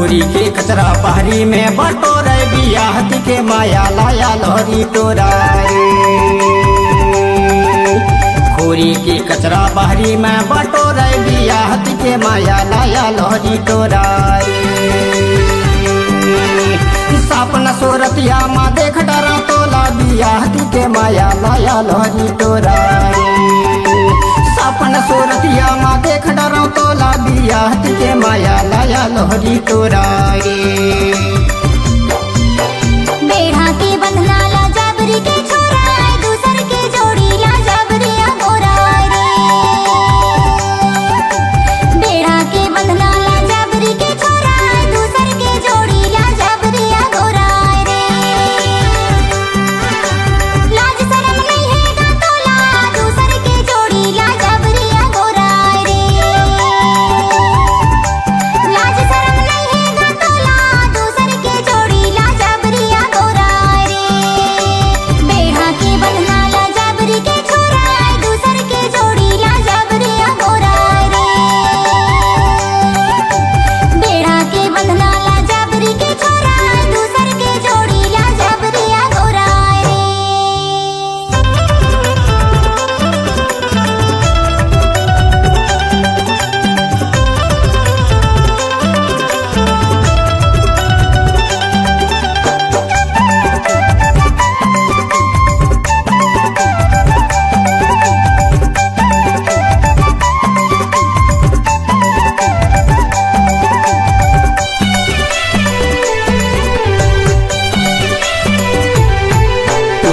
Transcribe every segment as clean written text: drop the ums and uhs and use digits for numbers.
खोरी के कचरा बहरी में बटोरे बियाह के माया लाया लोहरी तोरा रे। खोरी के कचरा बहरी में बटोरे बियाह के माया लाया लोहरी तोरा रे। सपन सूरतिया माँ देख डरा तोला बियाह के माया लाया लोहरी तोरा रे। सपन सूरतिया माँ देख डरा तोला बियाह के माया लाया लोहरी तोरा रे। बेढ़ा के बंधना ला जाबरी के छोरा दूसर के जोड़ी ला जाबरिया गोरा रे। बेढ़ा के बंधना ला जाबरी के छोरा दूसर के जोड़ी ला जाबरिया गोरा रे। लाज शरम नहीं है गा तोला दूसर के जोड़ी ला जाबरिया गोरा रे। लाज शरम नहीं है गा तोला दूसर के जोड़ी ला जाबरिया गोरा रे। बेढ़ा के बंधना ला जाबरी के छोरा दूसर के जोड़ी ला जाबरिया गोरा रे। बेढ़ा के बंधना ला जाबरी के छोरा दूसर के जोड़ी ला जाबरिया गोरा रे।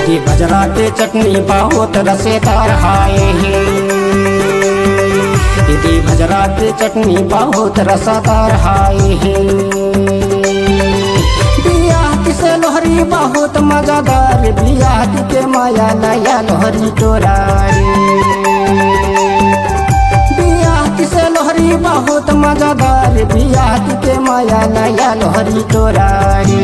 दीदी बजरा के चटनी बहुत रसेदार हाय है। दीदी बजरा के चटनी बहुत रसादार हाय है। बियाह से लोहरी बहुत मजादार बियाह के माया लाया लोहरी तोरा रे। बियाह से लोहरी बहुत मजादार बियाह के माया लाया लोहरी तोरा रे।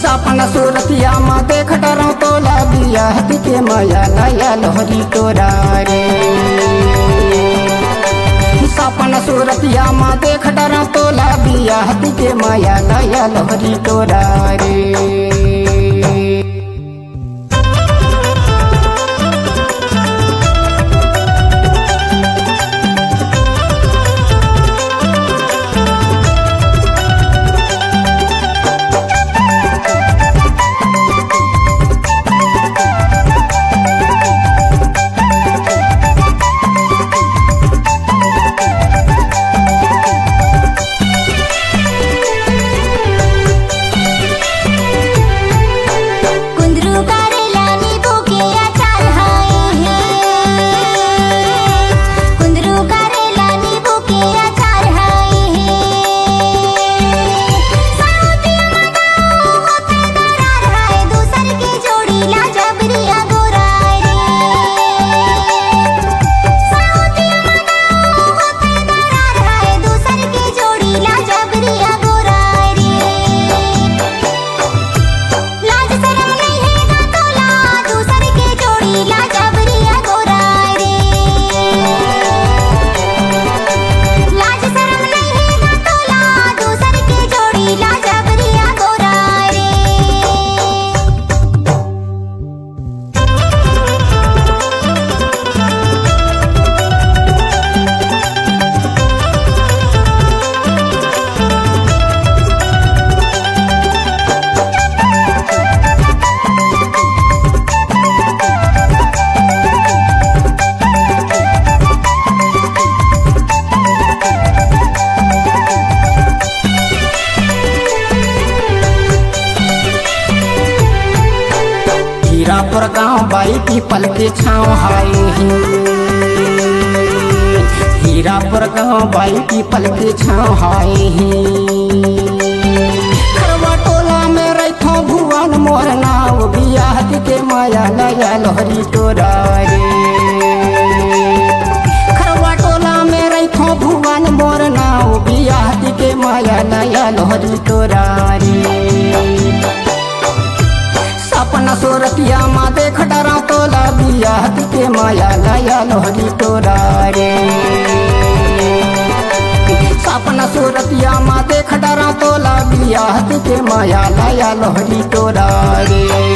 सपन सूरतिया माँ देख डरा तोला बियाह के माया लाया लोहरी तोरा रे। सपन सूरतिया माँ देख डरा तोला बियाह के माया लाया लोहरी तोरा रे। कुंदरू करेला नींबू के अचार हाय है। कुंदरू करेला नींबू के अचार हाय है। साउतिया मगाओ होते दरार हाय दूसर के जोड़ी ला जाबरिया गोरा रे। साउतिया मगाओ होते दरार हाय दूसर के जोड़ी ला जाबरिया गोरा रे। लाज शरम नहीं है गा तोला दूसर के जोड़ी ला जाबरिया गोरा रे। लाज शरम नहीं है गा तोला दूसर के जोड़ी ला जाबरिया गोरा रे। हीरापुर गाँव बाई पीपल के छाँव हाय है। हीरापुर गाँव बाई पीपल के छाँव हाय है। खरवा टोला में रखो भुवन मोर नाव बियाह के माया लाया लोहरी तोरा रे। खरवा टोला में रखो भुवन मोर नाव बियाह के माया लाया लोहरी तोरा रे। सपन सूरतिया माँ देख डरा तोला बियाह के माया लाया लोहरी तोरा रे। सपन तुके माया लाया लोहरी तोरा रे।